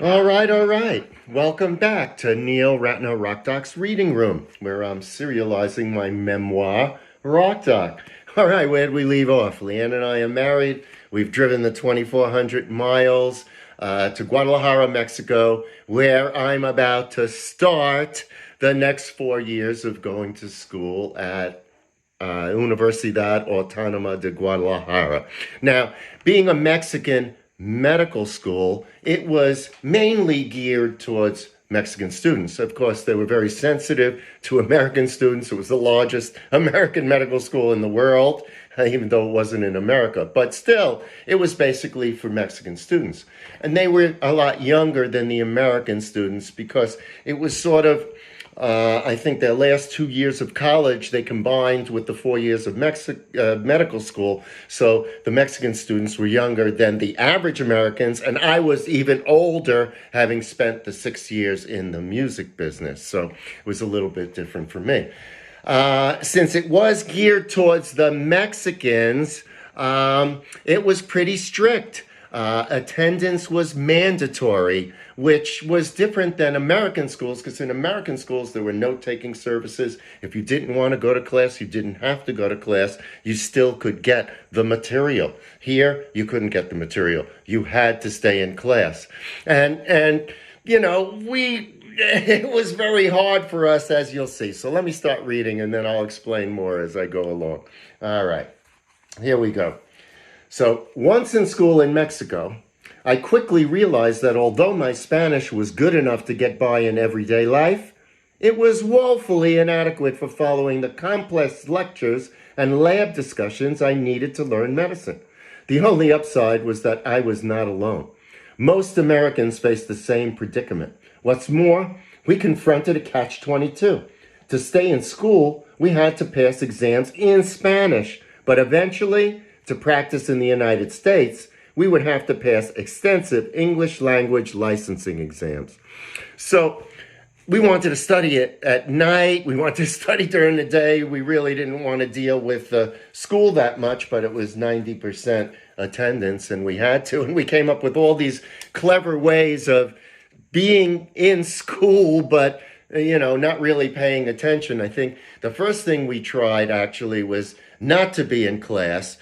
All right. Welcome back to Neil Ratner Rock Doc's Reading Room, where I'm serializing my memoir, Rock Doc. All right, where'd we leave off? Leanne and I are married. We've driven the 2,400 miles to Guadalajara, Mexico, where I'm about to start the next 4 years of going to school at Universidad Autónoma de Guadalajara. Now, being a Mexican medical school, it was mainly geared towards Mexican students. Of course, they were very sensitive to American students. It was the largest American medical school in the world, even though it wasn't in America. But still, it was basically for Mexican students. And they were a lot younger than the American students because it was sort of I think their last 2 years of college, they combined with the 4 years of medical school. So the Mexican students were younger than the average Americans. And I was even older, having spent the 6 years in the music business. So it was a little bit different for me. Since it was geared towards the Mexicans, it was pretty strict. Attendance was mandatory, which was different than American schools, because in American schools there were note-taking services. If you didn't want to go to class, you didn't have to go to class. You still could get the material. Here, you couldn't get the material. You had to stay in class. And it was very hard for us, as you'll see. So let me start reading, and then I'll explain more as I go along. All right, here we go. So once in school in Mexico, I quickly realized that although my Spanish was good enough to get by in everyday life, it was woefully inadequate for following the complex lectures and lab discussions I needed to learn medicine. The only upside was that I was not alone. Most Americans face the same predicament. What's more, we confronted a catch-22. To stay in school, we had to pass exams in Spanish, but eventually, to practice in the United States, we would have to pass extensive English language licensing exams. So we wanted to study it at night. We wanted to study during the day. We really didn't want to deal with school that much, but it was 90% attendance, and we had to. And we came up with all these clever ways of being in school, but not really paying attention. I think the first thing we tried actually was not to be in class.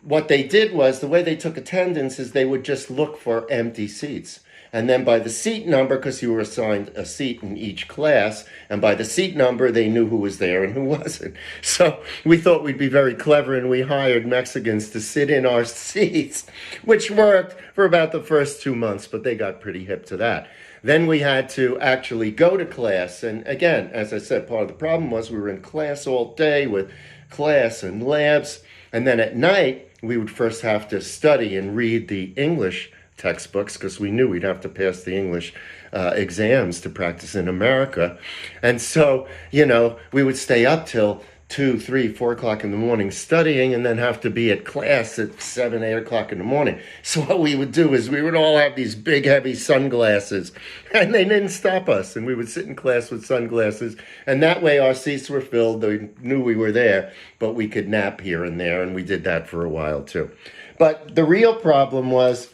What they did was, the way they took attendance is they would just look for empty seats. And then by the seat number, because you were assigned a seat in each class, and by the seat number, they knew who was there and who wasn't. So we thought we'd be very clever, and we hired Mexicans to sit in our seats, which worked for about the first 2 months, but they got pretty hip to that. Then we had to actually go to class. And again, as I said, part of the problem was we were in class all day with class and labs. And then at night, we would first have to study and read the English textbooks, because we knew we'd have to pass the English exams to practice in America. And so, we would stay up till 2, 3, 4 o'clock in the morning studying, and then have to be at class at 7, 8 o'clock in the morning. So what we would do is we would all have these big, heavy sunglasses, and they didn't stop us. And we would sit in class with sunglasses, and that way our seats were filled. They knew we were there, but we could nap here and there, and we did that for a while too. But the real problem was,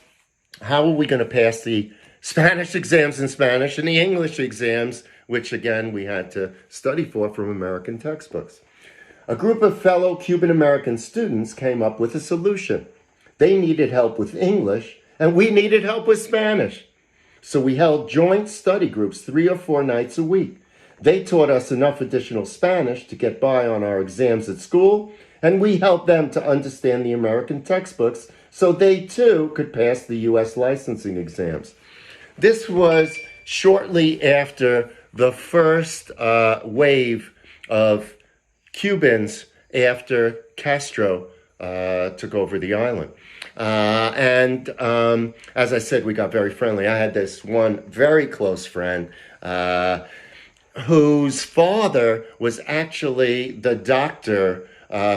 how are we going to pass the Spanish exams in Spanish and the English exams, which again we had to study for from American textbooks? A group of fellow Cuban American students came up with a solution. They needed help with English, and we needed help with Spanish. So we held joint study groups 3 or 4 nights a week. They taught us enough additional Spanish to get by on our exams at school, and we helped them to understand the American textbooks so they too could pass the U.S. licensing exams. This was shortly after the first wave of Cubans after Castro took over the island. As I said, we got very friendly. I had this one very close friend whose father was actually the doctor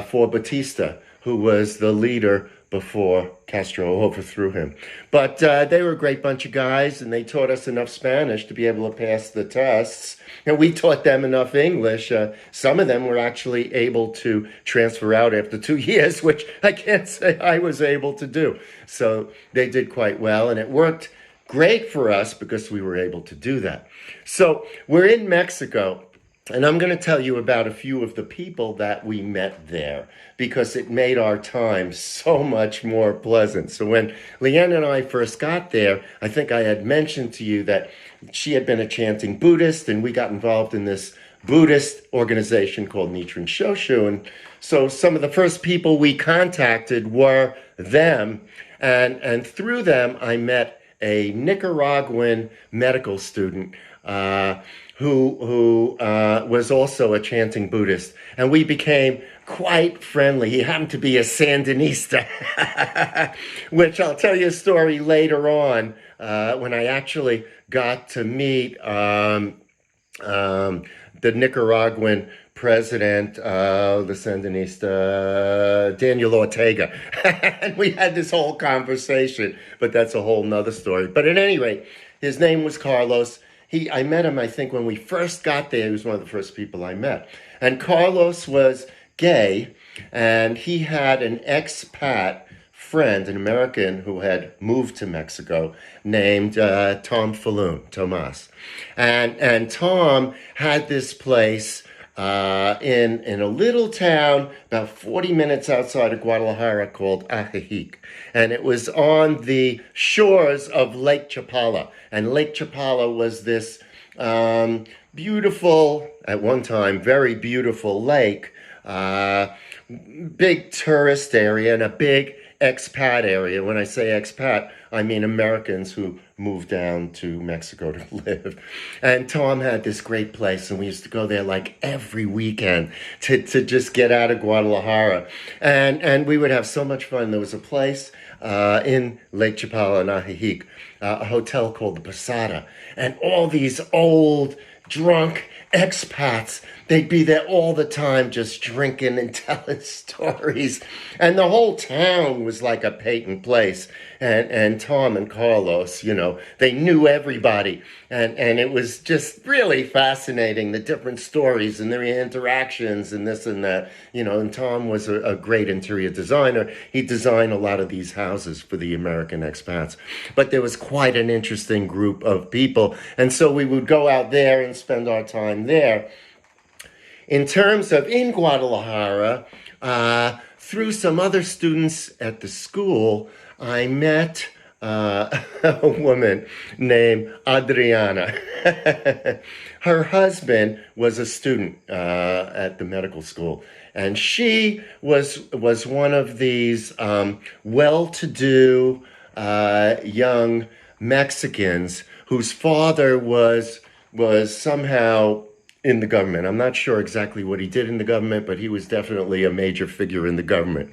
for Batista, who was the leader before Castro overthrew him. But they were a great bunch of guys, and they taught us enough Spanish to be able to pass the tests. And we taught them enough English. Some of them were actually able to transfer out after 2 years, which I can't say I was able to do. So they did quite well, and it worked great for us because we were able to do that. So we're in Mexico. And I'm going to tell you about a few of the people that we met there because it made our time so much more pleasant. So when Leanne and I first got there, I think I had mentioned to you that she had been a chanting Buddhist, and we got involved in this Buddhist organization called Nichiren Shoshu. And so some of the first people we contacted were them. And through them, I met a Nicaraguan medical student who was also a chanting Buddhist. And we became quite friendly. He happened to be a Sandinista, which I'll tell you a story later on when I actually got to meet the Nicaraguan president, the Sandinista, Daniel Ortega. And we had this whole conversation, but that's a whole nother story. But at any rate, his name was Carlos. I met him, I think, when we first got there. He was one of the first people I met. And Carlos was gay, and he had an expat friend, an American who had moved to Mexico, named Tom Falloon, Tomas. And Tom had this place in a little town about 40 minutes outside of Guadalajara called Ajijic. And it was on the shores of Lake Chapala. And Lake Chapala was this beautiful, at one time, very beautiful lake, big tourist area and a big expat area. When I say expat, I mean Americans who moved down to Mexico to live. And Tom had this great place, and we used to go there like every weekend to just get out of Guadalajara. And we would have so much fun. There was a place in Lake Chapala in Ajijic, a hotel called the Posada. And all these old, drunk expats, they'd be there all the time just drinking and telling stories. And the whole town was like a Peyton place. And Tom and Carlos, they knew everybody. And it was just really fascinating, the different stories and their interactions and this and that. And Tom was a great interior designer. He designed a lot of these houses for the American expats. But there was quite an interesting group of people. And so we would go out there and spend our time there. In terms of in Guadalajara, through some other students at the school, I met a woman named Adriana. Her husband was a student at the medical school, and she was one of these well-to-do young Mexicans whose father was somehow in the government. I'm not sure exactly what he did in the government, but he was definitely a major figure in the government.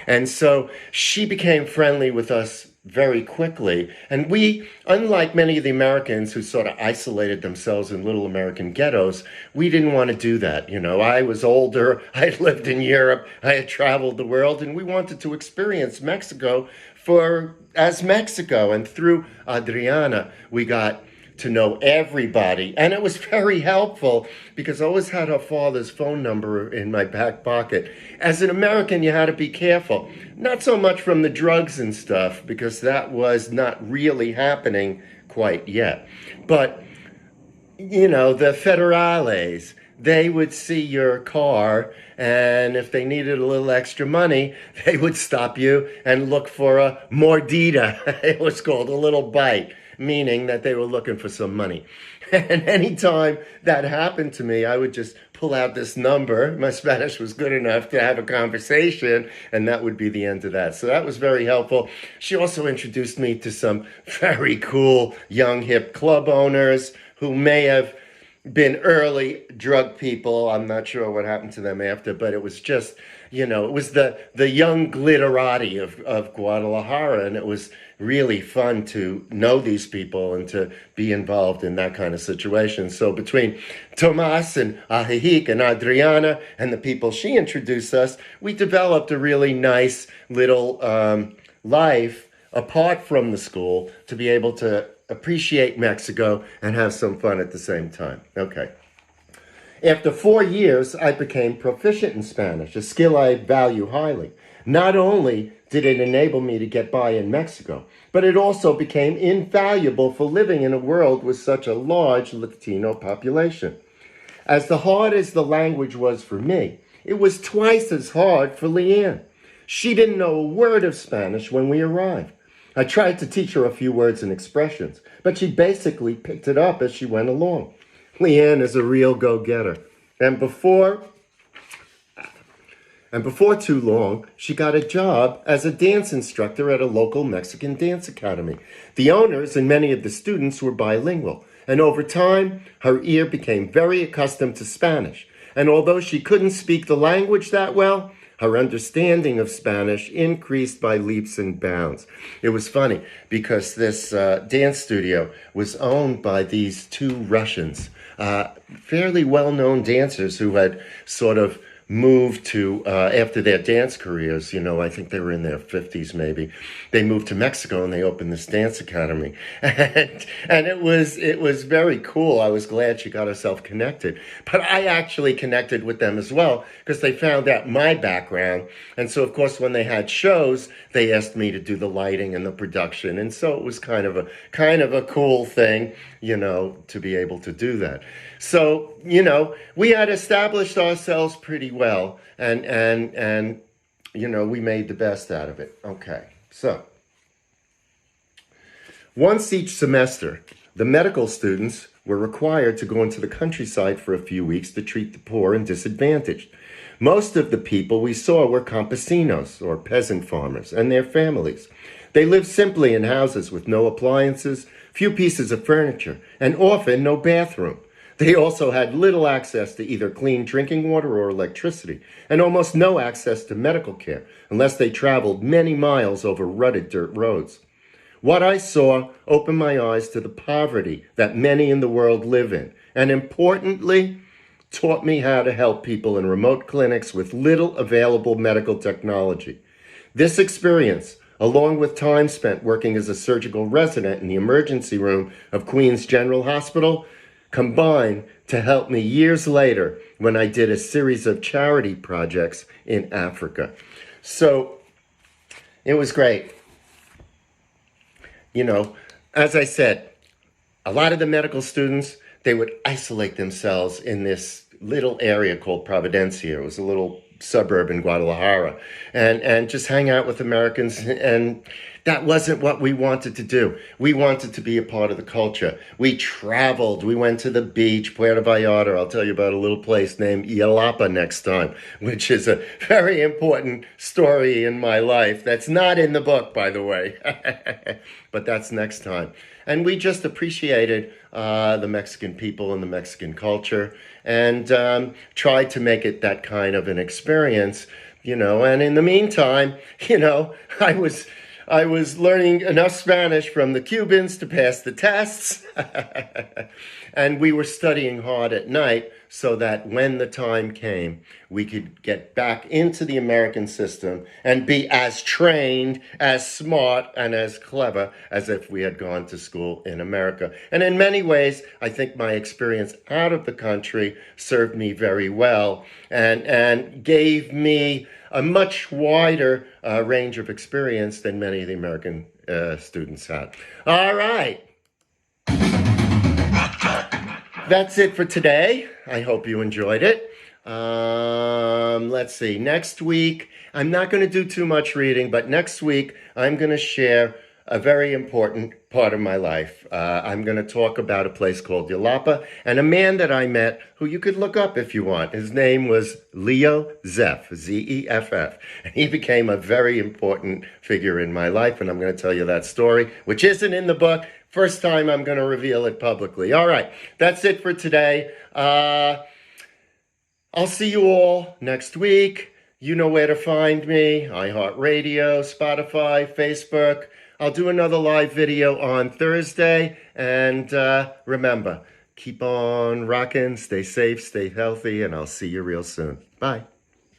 And so she became friendly with us very quickly. And we, unlike many of the Americans who sort of isolated themselves in little American ghettos, we didn't want to do that. I was older, I had lived in Europe, I had traveled the world, and we wanted to experience Mexico as Mexico. And through Adriana, we got to know everybody. And it was very helpful because I always had her father's phone number in my back pocket. As an American, you had to be careful. Not so much from the drugs and stuff, because that was not really happening quite yet. But, the federales, they would see your car, and if they needed a little extra money, they would stop you and look for a mordida. It was called a little bite, meaning that they were looking for some money. And anytime that happened to me, I would just pull out this number. My Spanish was good enough to have a conversation, and that would be the end of that. So that was very helpful. She also introduced me to some very cool young hip club owners who may have been early drug people. I'm not sure what happened to them after, but it was just, it was the young glitterati of Guadalajara, and it was really fun to know these people and to be involved in that kind of situation. So between Tomas and Ajijic and Adriana and the people she introduced us, we developed a really nice little life apart from the school to be able to appreciate Mexico and have some fun at the same time. Okay. After 4 years, I became proficient in Spanish, a skill I value highly. Not only did it enable me to get by in Mexico, but it also became invaluable for living in a world with such a large Latino population. As hard as the language was for me, it was twice as hard for Leanne. She didn't know a word of Spanish when we arrived. I tried to teach her a few words and expressions, but she basically picked it up as she went along. Leanne is a real go-getter. And before too long, she got a job as a dance instructor at a local Mexican dance academy. The owners and many of the students were bilingual, and over time, her ear became very accustomed to Spanish. And although she couldn't speak the language that well, her understanding of Spanish increased by leaps and bounds. It was funny because this dance studio was owned by these two Russians, fairly well-known dancers who had sort of moved to, after their dance careers, I think they were in their 50s maybe, they moved to Mexico and they opened this dance academy. And it was very cool. I was glad she got herself connected. But I actually connected with them as well because they found out my background. And so, of course, when they had shows, they asked me to do the lighting and the production. And so it was kind of a cool thing, to be able to do that. So, we had established ourselves pretty well, and we made the best out of it. Okay, so once each semester, the medical students were required to go into the countryside for a few weeks to treat the poor and disadvantaged. Most of the people we saw were campesinos, or peasant farmers, and their families. They lived simply in houses with no appliances, few pieces of furniture, and often no bathroom. They also had little access to either clean drinking water or electricity, and almost no access to medical care unless they traveled many miles over rutted dirt roads. What I saw opened my eyes to the poverty that many in the world live in, and importantly, taught me how to help people in remote clinics with little available medical technology. This experience, along with time spent working as a surgical resident in the emergency room of Queens General Hospital, combined to help me years later when I did a series of charity projects in Africa. So it was great. As I said, a lot of the medical students, they would isolate themselves in this little area called Providencia. It was a little suburb in Guadalajara, and just hang out with Americans, and that wasn't what we wanted to do. We wanted to be a part of the culture. We traveled. We went to the beach, Puerto Vallarta. I'll tell you about a little place named Jalapa next time, which is a very important story in my life. That's not in the book, by the way, but that's next time. And we just appreciated the Mexican people and the Mexican culture, and tried to make it that kind of an experience, and in the meantime, I was learning enough Spanish from the Cubans to pass the tests, and we were studying hard at night so that when the time came, we could get back into the American system and be as trained, as smart, and as clever as if we had gone to school in America. And in many ways, I think my experience out of the country served me very well and gave me a much wider range of experience than many of the American students had. All right. That's it for today. I hope you enjoyed it. Let's see. Next week, I'm not going to do too much reading, but next week, I'm going to share a very important part of my life. I'm going to talk about a place called Jalapa and a man that I met who you could look up if you want. His name was Leo Zeff, Z-E-F-F. And he became a very important figure in my life, and I'm going to tell you that story, which isn't in the book. First time I'm going to reveal it publicly. All right, that's it for today. I'll see you all next week. You know where to find me. iHeartRadio, Spotify, Facebook. I'll do another live video on Thursday. And remember, keep on rocking, stay safe, stay healthy, and I'll see you real soon. Bye.